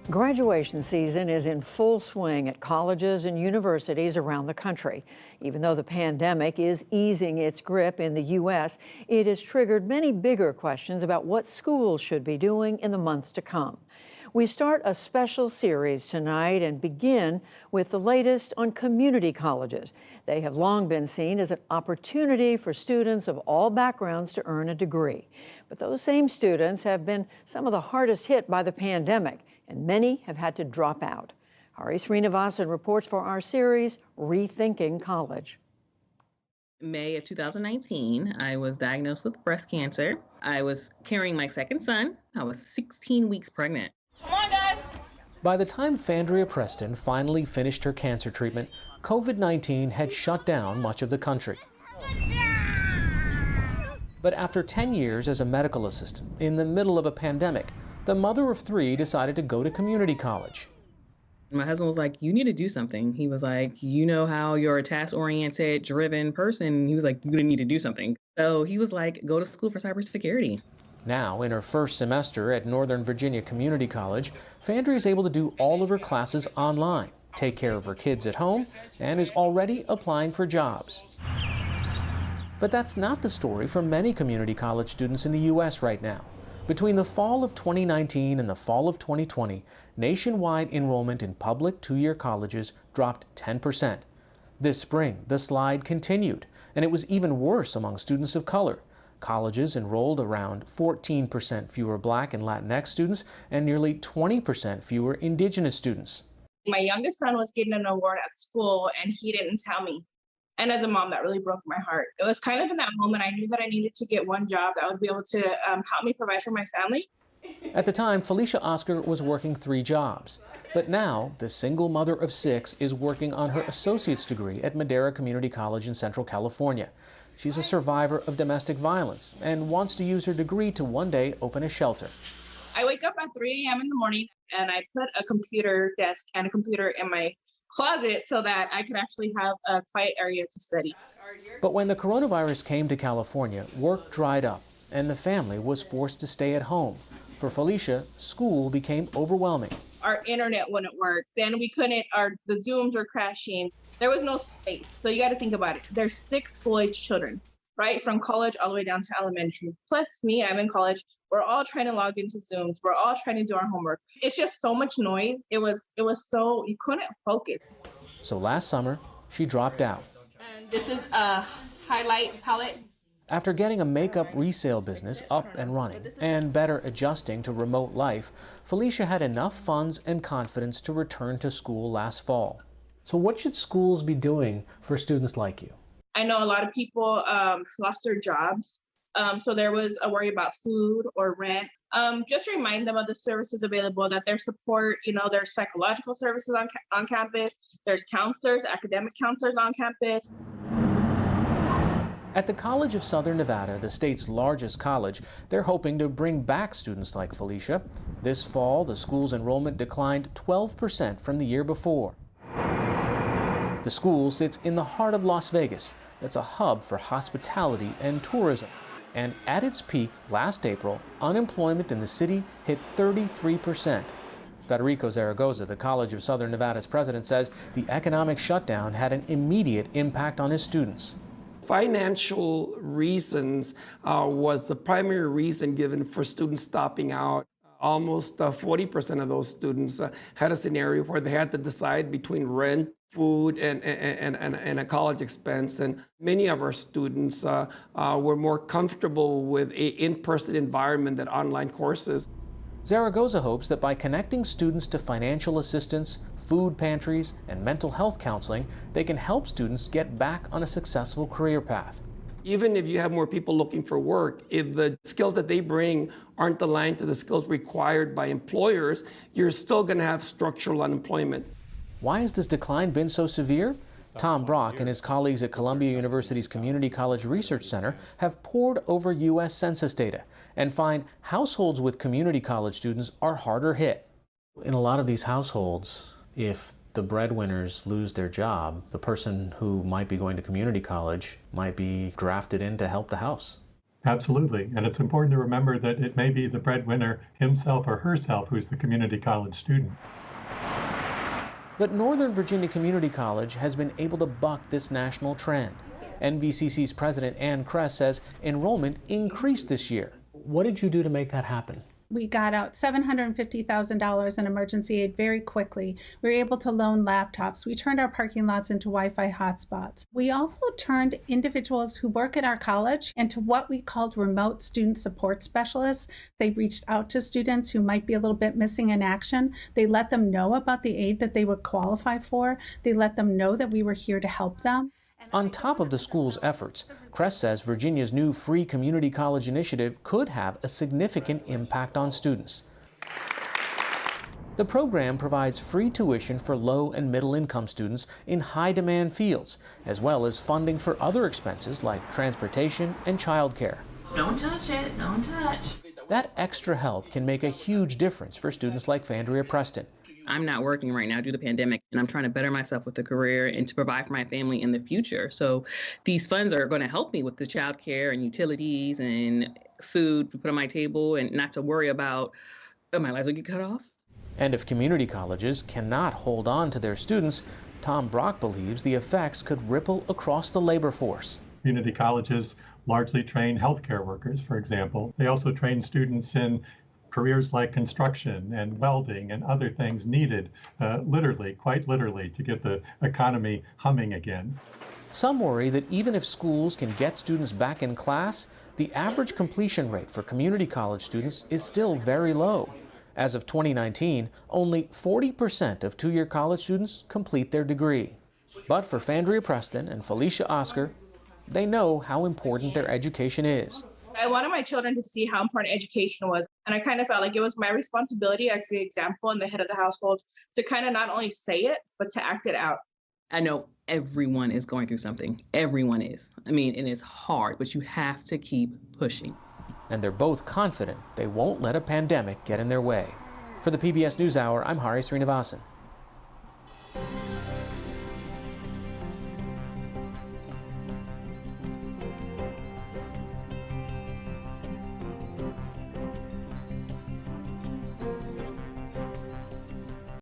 Graduation season is in full swing at colleges and universities around the country. Even though the pandemic is easing its grip in the U.S., it has triggered many bigger questions about what schools should be doing in the months to come. We start a special series tonight and begin with the latest on community colleges. They have long been seen as an opportunity for students of all backgrounds to earn a degree. But those same students have been some of the hardest hit by the pandemic, and many have had to drop out. Hari Srinivasan reports for our series, Rethinking College. May of 2019, I was diagnosed with breast cancer. I was carrying my second son. I was 16 weeks pregnant. Come on, guys. By the time Fandria Preston finally finished her cancer treatment, COVID-19 had shut down much of the country. But after 10 years as a medical assistant in the middle of a pandemic, the mother of three decided to go to community college. My husband was like, you need to do something. He was like, you know how you're a task-oriented, driven person. He was like, you're going to need to do something. So he was like, go to school for cybersecurity. Now, in her first semester at Northern Virginia Community College, Fandria is able to do all of her classes online, take care of her kids at home, and is already applying for jobs. But that's not the story for many community college students in the U.S. right now. Between the fall of 2019 and the fall of 2020, nationwide enrollment in public two-year colleges dropped 10%. This spring, the slide continued, and it was even worse among students of color. Colleges enrolled around 14% fewer Black and Latinx students and nearly 20% fewer Indigenous students. My youngest son was getting an award at school, and he didn't tell me. And as a mom, that really broke my heart. It was kind of in that moment I knew that I needed to get one job that would be able to help me provide for my family. At the time, Felicia Oscar was working 3 jobs. But now, the single mother of 6 is working on her associate's degree at Madera Community College in Central California. She's a survivor of domestic violence and wants to use her degree to one day open a shelter. I wake up at 3 a.m. in the morning, and I put a computer desk and a computer in my closet so that I could actually have a quiet area to study. But when the coronavirus came to California, work dried up and the family was forced to stay at home. For Felicia, school became overwhelming. Our internet wouldn't work. Then we couldn't, the Zooms were crashing. There was no space. So you got to think about it. There's 6 school-age children, right? From college all the way down to elementary. Plus me, I'm in college. We're all trying to log into Zooms. We're all trying to do our homework. It's just so much noise. It was so, you couldn't focus. So last summer, she dropped out. And this is a highlight palette. After getting a makeup resale business up and running and better adjusting to remote life, Felicia had enough funds and confidence to return to school last fall. So what should schools be doing for students like you? I know a lot of people lost their jobs. So there was a worry about food or rent. Just remind them of the services available, that there's support, there's psychological services on campus, there's counselors, academic counselors on campus. At the College of Southern Nevada, the state's largest college, they're hoping to bring back students like Felicia. This fall, the school's enrollment declined 12% from the year before. The school sits in the heart of Las Vegas. That's a hub for hospitality and tourism. And at its peak last April, unemployment in the city hit 33%. Federico Zaragoza, the College of Southern Nevada's president, says the economic shutdown had an immediate impact on his students. Financial reasons was the primary reason given for students stopping out. Almost 40% of those students had a scenario where they had to decide between rent, food, and a college expense. And many of our students were more comfortable with an in-person environment than online courses. Zaragoza hopes that by connecting students to financial assistance, food pantries, and mental health counseling, they can help students get back on a successful career path. Even if you have more people looking for work, if the skills that they bring aren't aligned to the skills required by employers, you're still going to have structural unemployment. Why has this decline been so severe? Tom Brock and his colleagues at Columbia University's Community College Research Center have pored over U.S. Census data and find households with community college students are harder hit. In a lot of these households, if the breadwinners lose their job, the person who might be going to community college might be drafted in to help the house. Absolutely. And it's important to remember that it may be the breadwinner himself or herself who's the community college student. But Northern Virginia Community College has been able to buck this national trend. NVCC's president Ann Kress says enrollment increased this year. What did you do to make that happen? We got out $750,000 in emergency aid very quickly. We were able to loan laptops. We turned our parking lots into Wi-Fi hotspots. We also turned individuals who work at our college into what we called remote student support specialists. They reached out to students who might be a little bit missing in action. They let them know about the aid that they would qualify for. They let them know that we were here to help them. On top of the school's efforts, Kress says Virginia's new free community college initiative could have a significant impact on students. The program provides free tuition for low and middle income students in high demand fields, as well as funding for other expenses like transportation and childcare. Don't touch it, don't touch. That extra help can make a huge difference for students like Fandria Preston. I'm not working right now due to the pandemic, and I'm trying to better myself with a career and to provide for my family in the future. So these funds are going to help me with the childcare and utilities and food to put on my table and not to worry about, oh, my lights will get cut off. And if community colleges cannot hold on to their students, Tom Brock believes the effects could ripple across the labor force. Community colleges largely train healthcare workers, for example. They also train students in careers like construction and welding and other things needed, quite literally, to get the economy humming again. Some worry that even if schools can get students back in class, the average completion rate for community college students is still very low. As of 2019, only 40% of two-year college students complete their degree. But for Fandria Preston and Felicia Oscar, they know how important their education is. I wanted my children to see how important education was. And I kind of felt like it was my responsibility as the example and the head of the household to kind of not only say it, but to act it out. I know everyone is going through something. Everyone is. I mean, and it's hard, but you have to keep pushing. And they're both confident they won't let a pandemic get in their way. For the PBS NewsHour, I'm Hari Srinivasan.